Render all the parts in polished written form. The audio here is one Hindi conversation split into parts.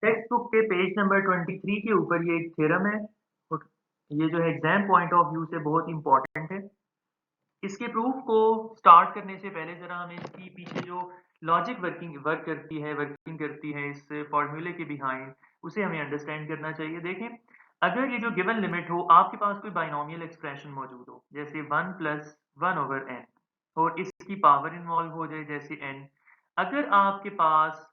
टेक्स्ट बुक के पेज नंबर 23 के ऊपर ये एक थ्योरम है और ये जो है एग्जाम पॉइंट ऑफ व्यू से बहुत इंपॉर्टेंट है। इसके प्रूफ को स्टार्ट करने से पहले ज़रा हमें इसकी पीछे जो लॉजिक वर्किंग करती है इस फॉर्मूले के बिहाइंड, उसे हमें अंडरस्टैंड करना चाहिए। देखें, अगर ये जो गिवन लिमिट हो, आपके पास कोई बाइनोमियल एक्सप्रेशन मौजूद हो, जैसे 1 प्लस 1 ओवर n, और इसकी पावर इन्वॉल्व हो जाए जैसे n। अगर आपके पास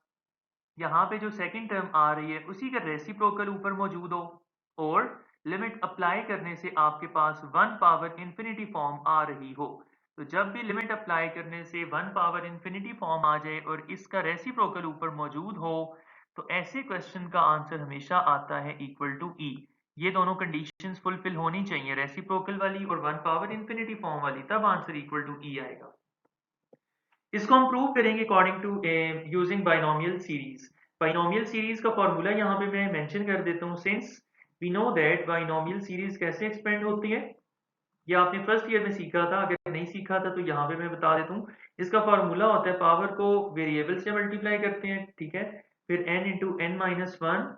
यहाँ पे जो सेकंड टर्म आ रही है उसी का रेसिप्रोकल ऊपर मौजूद हो, और लिमिट अप्लाई करने से आपके पास 1 पावर इंफिनिटी फॉर्म आ रही हो, तो जब भी लिमिट अप्लाई करने से 1 पावर इंफिनिटी फॉर्म आ जाए और इसका रेसिप्रोकल ऊपर मौजूद हो, तो ऐसे क्वेश्चन का आंसर हमेशा आता है इक्वल टू ई। ये दोनों कंडीशंस फुलफिल होनी चाहिए, रेसिप्रोकल वाली और 1 पावर इंफिनिटी फॉर्म वाली, तब आंसर इक्वल टू ई आएगा। इसको हम प्रूव करेंगे according to using binomial series. Binomial series का फॉर्मूला यहाँ पे मैं मेंशन कर देता हूँ। Since we know that binomial series कैसे एक्सपेंड होती है, ये आपने फर्स्ट ईयर में सीखा था, अगर नहीं सीखा था तो यहाँ पे मैं बता देता हूँ। इसका फॉर्मूला होता है, पावर को वेरिएबल से मल्टीप्लाई करते हैं, ठीक है, फिर n into N minus one,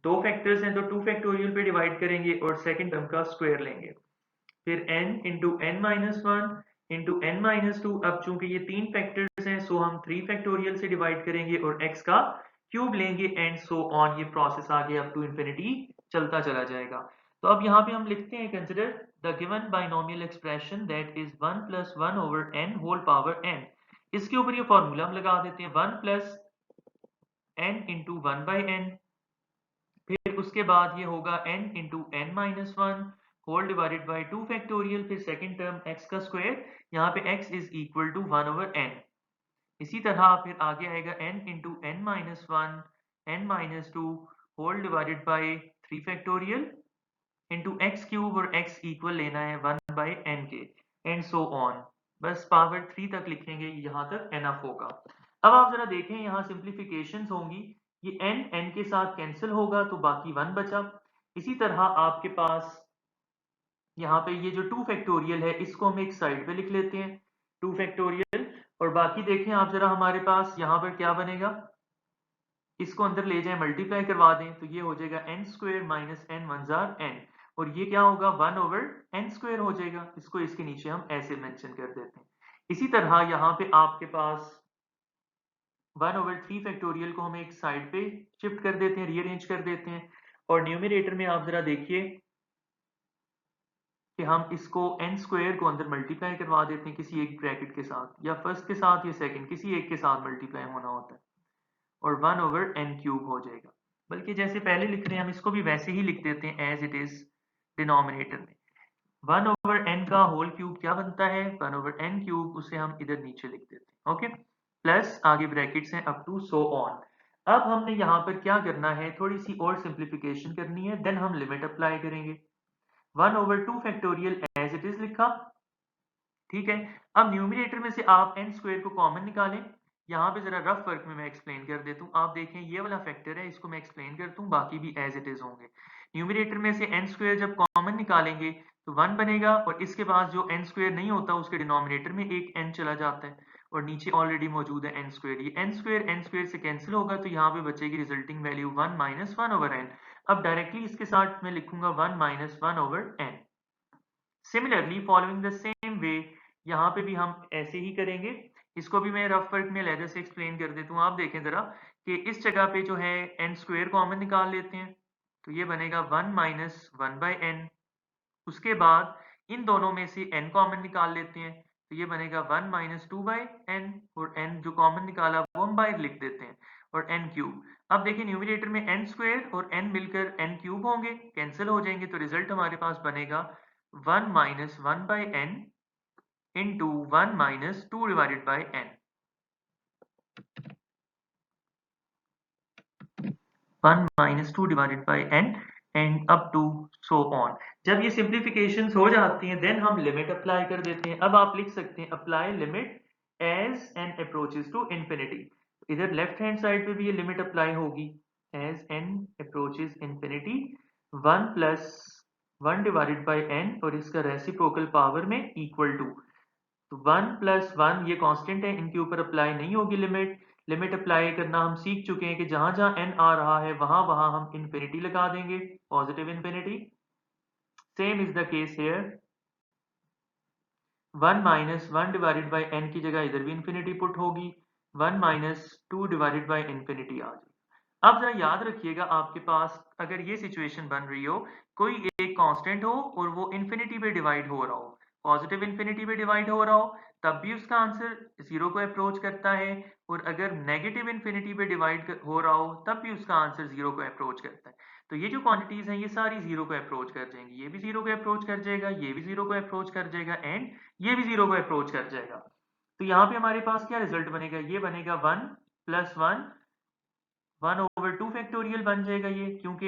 दो फैक्टर्स हैं तो 2 फैक्टोरियल पे डिवाइड करेंगे और सेकंड टर्म का स्क्वायर लेंगे, फिर n into N minus one into N minus two. अब चूंकि ये 3 फैक्टर्स हैं सो हम 3 फैक्टोरियल से डिवाइड करेंगे और x का क्यूब लेंगे एंड सो ऑन। ये प्रोसेस आगे अप टू इंफिनिटी चलता चला जाएगा। तो अब यहाँ पे हम लिखते हैं, consider the given binomial expression that is 1 plus 1 over n whole power n। इसके ऊपर ये फॉर्मूला हम लगा देते हैं, 1 plus n into 1 by n, फिर उसके बाद ये होगा n into N minus one whole divided by 2 factorial, फिर सेकंड टर्म x का स्क्वायर, यहाँ पे x is equal to 1 over n। इसी तरह फिर आगे आएगा n into N minus one n minus two whole divided by 3 factorial into x cube, और x इक्वल लेना है 1 बाई n के, एंड सो ऑन। बस पावर 3 तक लिखेंगे, यहाँ तक एनफ होगा। अब आप जरा देखें, यहाँ सिंप्लीफिकेशंस होंगी, ये n के साथ कैंसिल होगा तो बाकी 1 बचा। इसी तरह आपके पास यहाँ पे ये जो 2 फैक्टोरियल है इसको हम एक साइड पे लिख लेते हैं, 2 फैक्टोरियल, और बाकी देखें आप जरा, हमारे पास यहाँ पर क्या बनेगा, इसको अंदर ले जाएं मल्टीप्लाई करवा दें तो ये हो जाएगा n square minus n one जार n, और ये क्या होगा 1 ओवर n स्क्वायर हो जाएगा। इसको इसके नीचे हम ऐसे मेंशन कर देते हैं। इसी तरह यहाँ पे आपके पास 1 ओवर 3 फैक्टोरियल को हम एक साइड पे शिफ्ट कर देते हैं, रीअरेंज कर देते हैं, और न्यूमरेटर में आप जरा देखिए कि हम इसको n स्क्वायर को अंदर मल्टीप्लाई करवा देते हैं किसी एक ब्रैकेट के साथ, या फर्स्ट के साथ या सेकंड, किसी एक के साथ मल्टीप्लाई होना होता है, और 1 ओवर n क्यूब हो जाएगा। बल्कि जैसे पहले लिख रहे हैं हम इसको भी वैसे ही लिख देते हैं एज इट इज डिनोमिनेटर में। 1 ओवर n का होल क्यूब क्या बनता है, 1 ओवर n क्यूब, उसे हम इधर नीचे लिख देते हैं, ओके, प्लस आगे ब्रैकेट्स हैं अप टू सो ऑन। अब हमने यहाँ पर क्या करना है, थोड़ी सी और सिंप्लीफिकेशन करनी है, देन हम लिमिट अप्लाई करेंगे। 1 over 2 factorial as it is लिखा, ठीक है। अब न्यूमरेटर में से आप n स्क्वायर को कॉमन निकालें। यहाँ पे जरा रफ वर्क में मैं एक्सप्लेन कर देता हूँ, आप देखें ये वाला फैक्टर है, इसको मैं एक्सप्लेन करता हूँ, बाकी भी एज इट इज होंगे। न्यूमरेटर में से n स्क्वायर जब कॉमन निकालेंगे तो 1 बनेगा, और इसके बाद जो n स्क्वायर नहीं होता उसके डिनोमिनेटर में एक n चला जाता है, और नीचे ऑलरेडी मौजूद है n स्क्वायर। ये n स्क्वायर से कैंसिल होगा तो यहाँ पे बचेगी resulting value 1 minus 1 over n। अब डायरेक्टली इसके साथ मैं लिखूंगा 1 minus 1 over n। Similarly following the same way यहाँ पे भी हम ऐसे ही करेंगे। इसको भी मैं रफ वर्क में लेजर से एक्सप्लेन कर देता हूँ। आप देखें जरा कि इस जगह पे जो है n स्क्वायर कॉमन निकाल लेते हैं, तो ये बनेगा 1 माइनस 1 बाई n। उसके बाद इन दोनों में से n कॉमन निकाल लेते हैं, तो ये बनेगा 1 माइनस 2 बाई n, और n जो कॉमन निकाला वो हम बाहर लिख देते हैं, और n क्यूब। अब देखिए न्यूमरेटर में n स्क्वायर और n मिलकर n क्यूब होंगे, कैंसिल हो जाएंगे, तो रिजल्ट हमारे पास बनेगा 1 minus 1 by n into 1 minus 2 divided by n। 1 minus 2 divided by n and up to so on. जब ये सिंप्लीफिकेशंस हो जाती हैं देन हम लिमिट अप्लाई कर देते हैं। अब आप लिख सकते हैं apply limit as n approaches to infinity. इधर लेफ्ट हैंड साइड पे भी ये लिमिट अप्लाई होगी, as n approaches infinity 1 plus 1 divided by n, और इसका रेसिप्रोकल पावर में इक्वल टू, तो 1 प्लस 1 ये कांस्टेंट है, इनके ऊपर अप्लाई नहीं होगी लिमिट, लिमिट अप्लाई करना हम सीख चुके हैं कि जहां जहां n आ रहा है वहां वहां हम इन्फिनिटी लगा देंगे, positive infinity. Same is the case hair, 1 minus 1 divided by n की जगह इधर भी इन्फिनिटी पुट होगी, 1 माइनस 2 डिवाइडेड बाई इन्फिनिटी आ जाएगी। अब जरा याद रखिएगा, आपके पास अगर ये सिचुएशन बन रही हो, कोई एक कांस्टेंट हो और वो इन्फिनिटी पे डिवाइड हो रहा हो, पॉजिटिव इन्फिनिटी पे डिवाइड हो रहा हो, तब भी उसका आंसर जीरो को अप्रोच करता है, और अगर नेगेटिव इन्फिनिटी पे डिवाइड हो रहा हो तब भी उसका आंसर जीरो को अप्रोच करता है। तो ये जो क्वांटिटीज हैं ये सारी जीरो को अप्रोच कर जाएंगी, ये भी जीरो को अप्रोच कर जाएगा, ये भी जीरो को अप्रोच कर जाएगा, एंड ये भी जीरो को अप्रोच कर जाएगा। तो यहाँ पे हमारे पास क्या रिजल्ट बनेगा, ये बनेगा 1 प्लस 1, 1/2 फैक्टोरियल बन जाएगा ये, क्योंकि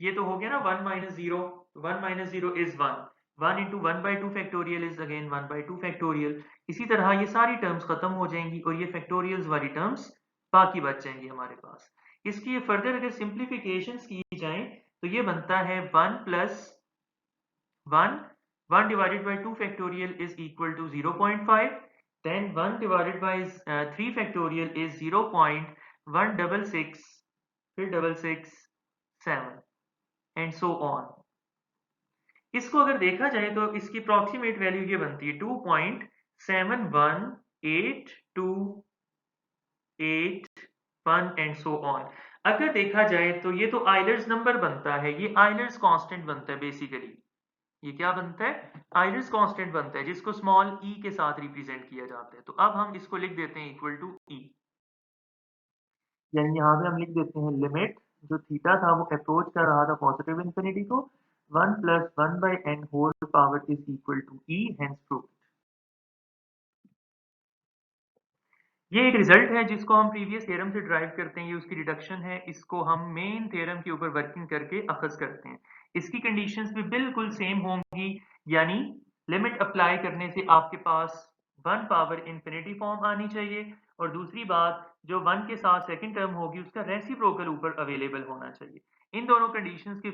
ये तो हो गया ना 1 minus zero, 1 minus zero is 1, 1 into 1/2 factorial is again 1/2 factorial. इसी तरह ये सारी टर्म्स खत्म हो जाएंगी और ये फैक्टोरियल्स वाली टर्म्स बाकी बच जाएंगी हमारे पास। इसकी फर्दर अगर सिंप्लीफिकेशन की जाए तो ये बनता है 1 plus 1, 1 divided by 2 factorial is equal to 0.5, then 1 divided by 3 factorial is 0.166, फिर 667 and so on। इसको अगर देखा जाए तो इसकी अप्रॉक्सीमेट वैल्यू ये बनती है 2.71821 एंड सो ऑन। अगर देखा जाए तो ये तो आइलर्स नंबर बनता है, ये आइलर्स कांस्टेंट बनता है बेसिकली। ये क्या बनता है, आइलर्स कांस्टेंट बनता है, जिसको स्मॉल e के साथ रिप्रेजेंट किया जाता है। तो अब हम इसको लिख देते हैं इक्वल टू e, यानी यहाँ पे हम लिख देते हैं लिमिट जो थीटा था वो अप्रोच कर रहा था पॉजिटिव इंफिनिटी को, 1 plus 1 by n whole power is equal to e, hence proved. ये एक रिजल्ट है जिसको हम प्रीवियस थ्योरम से ड्राइव करते हैं, ये उसकी डिडक्शन है, इसको हम मेन थ्योरम के ऊपर वर्किंग करके अखज करते हैं। इसकी कंडीशंस भी बिल्कुल सेम होंगी, यानी लिमिट अप्लाई करने से आपके पास 1 पावर इंफिनिटी फॉर्म आनी चाहिए, और दूसरी बात जो 1 के साथ सेकंड टर्म होगी उसका रेसिप्रोकल ऊपर अवेलेबल होना चाहिए। इन दोनों कंडीशंस के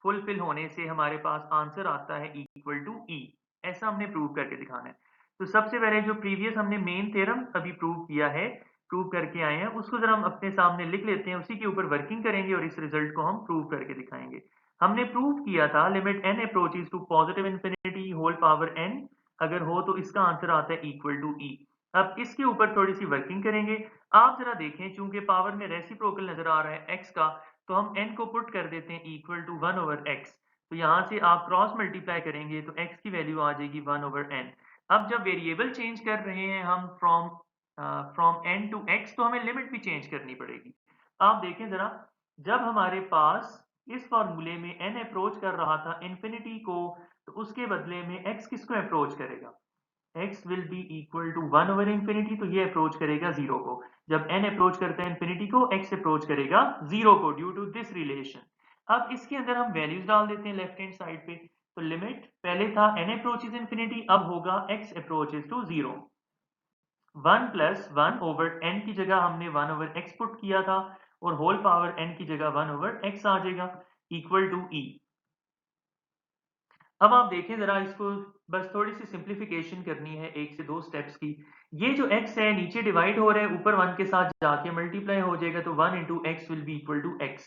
फुलफिल होने से हमारे पास आंसर आता है इक्वल टू ई। ऐसा हमने प्रूव करके दिखाना है। तो सबसे पहले जो प्रीवियस हमने मेन थ्योरम अभी प्रूव किया है, प्रूव करके आए हैं, उसको जरा हम अपने सामने लिख लेते हैं, उसी के ऊपर वर्किंग करेंगे और इस रिजल्ट को हम प्रूव करके दिखाएंगे। हमने प्रूव किया था limit n approaches to positive infinity whole power n अगर हो तो इसका आंसर आता है इक्वल टू e। अब इसके ऊपर थोड़ी सी वर्किंग करेंगे। आप जरा देखें, चूंकि पावर में रेसिप्रोकल नजर आ रहा है x का, तो हम n को पुट कर देते हैं इक्वल टू 1/x। तो यहाँ से आप क्रॉस मल्टीप्लाई करेंगे तो x की वैल्यू आ जाएगी 1/n। अब जब वेरिएबल चेंज कर रहे हैं हम फ्रॉम n टू x, तो हमें लिमिट भी चेंज करनी पड़ेगी। आप देखें जरा, जब हमारे पास इस फॉर्मूले में n अप्रोच कर रहा था इंफिनिटी को, तो उसके बदले में x किसको अप्रोच करेगा, x will be equal to one by infinity, तो ये अप्रोच करेगा जीरो को। जब n अप्रोच करता है इंफिनिटी को, x अप्रोच करेगा जीरो को, ड्यू टू दिस रिलेशन। अब इसके अंदर हम वैल्यूज डाल देते हैं लेफ्ट हैंड साइड पे। तो लिमिट पहले था n अप्रोचेस इंफिनिटी, अब होगा x approaches to zero. 1 plus 1/n की जगह हमने 1/x पुट किया था, और होल पावर n की जगह 1/x आ जाएगा इक्वल टू e। अब आप देखें जरा इसको, बस थोड़ी सी सिंप्लीफिकेशन करनी है 1 से 2 स्टेप्स की। ये जो x है नीचे डिवाइड हो रहा है, ऊपर 1 के साथ जाके मल्टीप्लाई हो जाएगा, तो 1 into x will be equal to x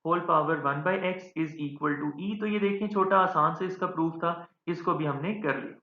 whole power 1/x is equal to e। तो ये देखें छोटा आसान से इसका प्रूफ था, इसको भी हमने कर लिया।